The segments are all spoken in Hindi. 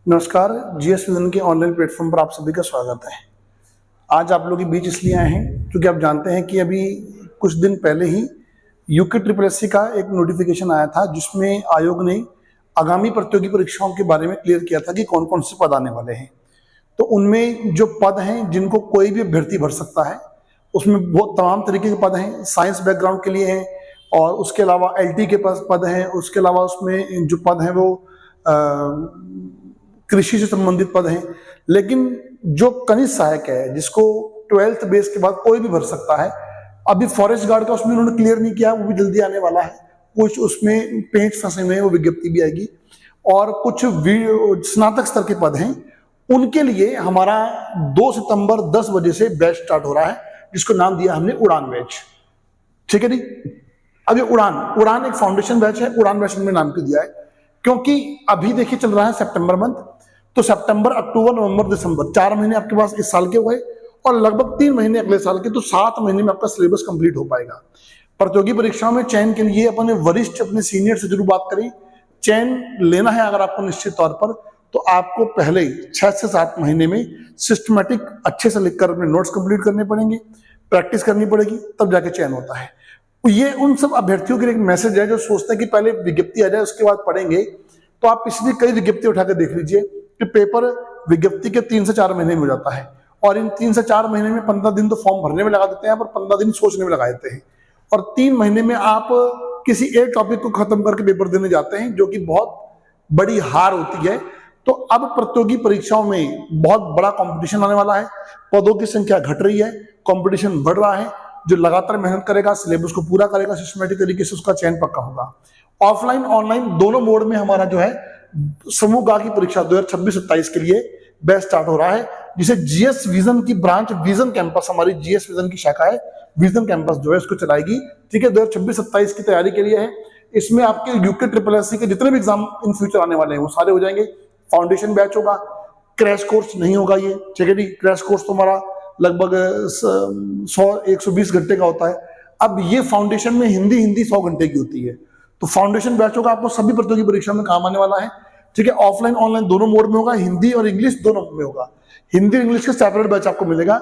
नमस्कार। जीएस विजन के ऑनलाइन प्लेटफॉर्म पर आप सभी का स्वागत है। आज आप लोगों के बीच इसलिए आए हैं क्योंकि आप जानते हैं कि अभी कुछ दिन पहले ही यूके ट्रिपल एससी का एक नोटिफिकेशन आया था जिसमें आयोग ने आगामी प्रतियोगी परीक्षाओं के बारे में क्लियर किया था कि कौन कौन से पद आने वाले हैं। तो उनमें जो पद हैं जिनको कोई भी अभ्यर्थी भर सकता है, उसमें बहुत तमाम तरीके के पद हैं। साइंस बैकग्राउंड के लिए हैं और उसके अलावा एलटी के पास पद हैं। उसके अलावा उसमें जो पद हैं वो कृषि से संबंधित पद हैं। लेकिन जो कनिष्ठ सहायक है जिसको 12th बेस के बाद कोई भी भर सकता है, अभी फॉरेस्ट गार्ड का उसमें उन्होंने क्लियर नहीं किया, वो भी जल्दी आने वाला है। कुछ उसमें पेंच फंसे हुए हैं, वो विज्ञप्ति भी आएगी। और कुछ स्नातक स्तर के पद हैं, उनके लिए हमारा 2 सितंबर 10 बजे से बैच स्टार्ट हो रहा है, जिसको नाम दिया हमने उड़ान बैच। ठीक है जी। अब ये उड़ान एक फाउंडेशन बैच है। उड़ान बैच हमने नाम क्यों दिया है? क्योंकि अभी देखिए चल रहा है सितंबर मंथ, तो सितंबर, अक्टूबर, नवंबर, दिसंबर 4 महीने आपके पास इस साल के हुए और लगभग 3 महीने अगले साल के, तो 7 महीने में आपका सिलेबस कंप्लीट हो पाएगा। प्रतियोगी परीक्षाओं में चयन के लिए अपने वरिष्ठ, अपने सीनियर से जरूर बात करें। चयन लेना है अगर आपको निश्चित तौर पर, तो आपको पहले 6 से 7 महीने में सिस्टमेटिक अच्छे से लिखकर अपने नोट्स कंप्लीट करने पड़ेंगे, प्रैक्टिस करनी पड़ेगी, तब जाके चयन होता है। ये उन सब अभ्यर्थियों के लिए एक मैसेज है जो सोचते हैं कि पहले विज्ञप्ति आ जाए उसके बाद पढ़ेंगे। तो आप पिछली कई विज्ञप्ति उठाकर देख लीजिए कि पेपर विज्ञप्ति के 3 से 4 महीने में हो जाता है, और इन 3 से 4 महीने में 15 दिन तो फॉर्म भरने में लगा देते हैं, पर 15 दिन सोचने में लगा देते हैं, और 3 महीने में आप किसी एक टॉपिक को खत्म करके पेपर देने जाते हैं, जो कि बहुत बड़ी हार होती है। तो अब प्रतियोगी परीक्षाओं में बहुत बड़ा कंपटीशन आने वाला है। पदों की संख्या घट रही है, कंपटीशन बढ़ रहा है। जो लगातार मेहनत करेगा, सिलेबस को पूरा करेगा सिस्टमेटिक तरीके से, उसका चयन पक्का होगा। ऑफलाइन ऑनलाइन दोनों मोड में हमारा जो है समूह गा की परीक्षा 2026-27 के लिए बैच स्टार्ट हो रहा है, जिसे जीएस विजन की ब्रांच, विजन कैंपस, हमारी जीएस विजन की शाखा है, विजन कैंपस जो है उसको चलाएगी। ठीक है, 2026-27 की तैयारी के लिए है। इसमें आपके यूके ट्रिपल एससी के जितने भी एग्जाम इन फ्यूचर आने वाले हैं वो सारे हो जाएंगे। फाउंडेशन बैच होगा, क्रैश कोर्स नहीं होगा ये। ठीक है जी। क्रैश कोर्स तो हमारा लगभग 100-120 घंटे का होता है। अब ये फाउंडेशन में हिंदी 100 घंटे की होती है। तो फाउंडेशन बैच होगा, आपको सभी प्रतियोगी परीक्षा में काम आने वाला है। ठीक है, ऑफलाइन ऑनलाइन दोनों मोड में होगा, हिंदी और इंग्लिश दोनों में होगा। हिंदी और इंग्लिश का सेपरेट बैच आपको मिलेगा।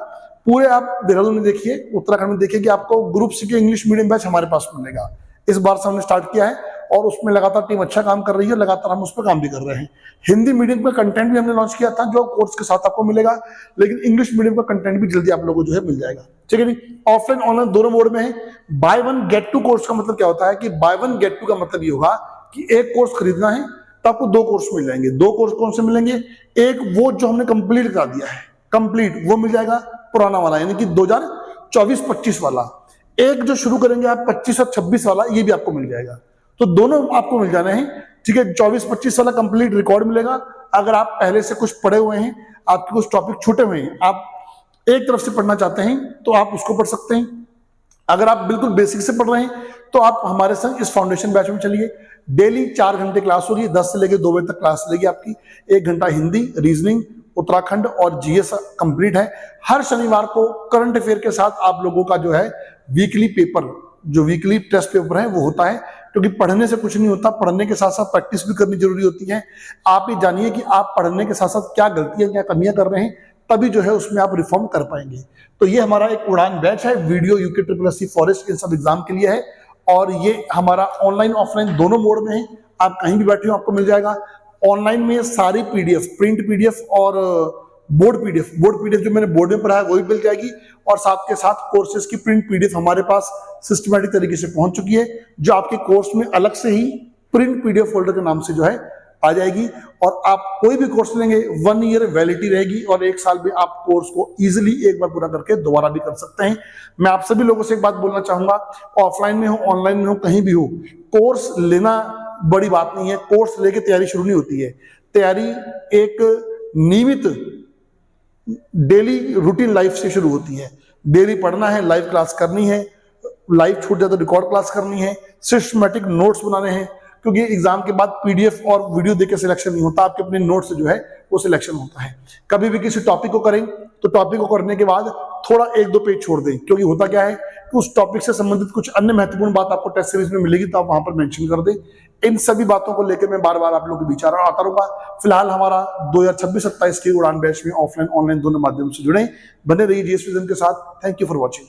पूरे आप देहरादून में देखिए, उत्तराखंड में देखिए कि आपको ग्रुप सी के इंग्लिश मीडियम बैच हमारे पास मिलेगा। इस बार से हमने स्टार्ट किया है और उसमें लगातार टीम अच्छा काम कर रही है, लगातार हम उस पर काम भी कर रहे हैं। हिंदी मीडियम का कंटेंट भी हमने लॉन्च किया था, जो कोर्स के साथ आपको मिलेगा, लेकिन इंग्लिश मीडियम का कंटेंट भी जल्दी आप लोगों को जो है मिल जाएगा। ठीक है जी। ऑफलाइन ऑनलाइन दोनों मोड में है। बाय 1 गेट 2 कोर्स का मतलब क्या होता है कि बाय 1 गेट 2 का मतलब ये होगा कि एक कोर्स खरीदना है तो आपको 2 कोर्स मिल जाएंगे। 2 कोर्स कौन से मिलेंगे? एक वो जो हमने कंप्लीट करा दिया है, कंप्लीट वो मिल जाएगा, पुराना वाला यानी कि 2024-25 वाला। एक जो शुरू करेंगे आप 25 और 26 वाला, ये भी आपको मिल जाएगा। तो दोनों आपको मिल जाने हैं। ठीक है, 24-25 वाला कंप्लीट रिकॉर्ड मिलेगा। अगर आप पहले से कुछ पढ़े हुए हैं, आपके कुछ टॉपिक छूटे हुए हैं, आप एक तरफ से पढ़ना चाहते हैं तो आप उसको पढ़ सकते हैं। अगर आप बिल्कुल बेसिक से पढ़ रहे हैं तो आप हमारे संग इस फाउंडेशन बैच में चलिए। डेली 4 घंटे क्लास होगी, 10 से लेकर 2 बजे तक क्लास चलेगी आपकी। 1 घंटा हिंदी, रीजनिंग, उत्तराखंड और जीएस कंप्लीट है। हर शनिवार को करंट अफेयर के साथ आप लोगों का जो है वीकली पेपर, जो वीकली टेस्ट पेपर है वो होता है, क्योंकि पढ़ने से कुछ नहीं होता, पढ़ने के साथ साथ प्रैक्टिस भी करनी जरूरी होती है। आप ये जानिए कि आप पढ़ने के साथ साथ क्या गलतियां, क्या कमियां कर रहे हैं, तभी जो है उसमें आप रिफॉर्म कर पाएंगे। तो ये हमारा एक उड़ान बैच है, video UK triple SC forest इन सब एग्जाम के लिए है, और ये हमारा ऑनलाइन ऑफलाइन दोनों मोड में है। आप कहीं भी बैठे हो आपको मिल जाएगा। ऑनलाइन में सारी पीडीएफ, प्रिंट पीडीएफ और बोर्ड पीडीएफ जो मैंने बोर्ड में पढ़ा है वही मिल जाएगी, और साथ के साथ कोर्सेज की प्रिंट पीडीएफ हमारे पास सिस्टमैटिक तरीके से पहुंच चुकी है, जो आपके कोर्स में अलग से ही प्रिंट पीडीएफ फोल्डर के नाम से जो है आ जाएगी। और आप कोई भी कोर्स लेंगे 1 ईयर वैलिडिटी रहेगी, और 1 साल में आप कोर्स को इजीली एक बार पूरा करके दोबारा भी कर सकते हैं। मैं आप सभी लोगों से एक बात बोलना चाहूंगा, ऑफलाइन में हो, ऑनलाइन में हो, कहीं भी हो, कोर्स लेना बड़ी बात नहीं है। कोर्स लेके तैयारी शुरू नहीं होती है। तैयारी एक नियमित डेली रूटीन लाइफ से शुरू होती है। डेली पढ़ना है, लाइव क्लास करनी है, लाइव छूट जाए तो रिकॉर्ड क्लास करनी है, सिस्टमैटिक नोट्स बनाने हैं, क्योंकि एग्जाम के बाद पीडीएफ और वीडियो देकर सिलेक्शन नहीं होता, आपके अपने नोट से जो है वो सिलेक्शन होता है। कभी भी किसी टॉपिक को करें, तो टॉपिक को करने के बाद थोड़ा 1-2 पेज छोड़ दें, क्योंकि होता क्या है कि उस टॉपिक से संबंधित कुछ अन्य महत्वपूर्ण बात आपको टेस्ट सीरीज में मिलेगी, तो आप वहां पर मेंशन कर दें। इन सभी बातों को लेकर मैं बार बार आप लोगों के बीच आता रहूंगा। फिलहाल हमारा 2026-27 की उड़ान बैच में ऑफलाइन ऑनलाइन दोनों माध्यम से जुड़े, बने रहिए जीएस विजन के साथ। Thank you for watching.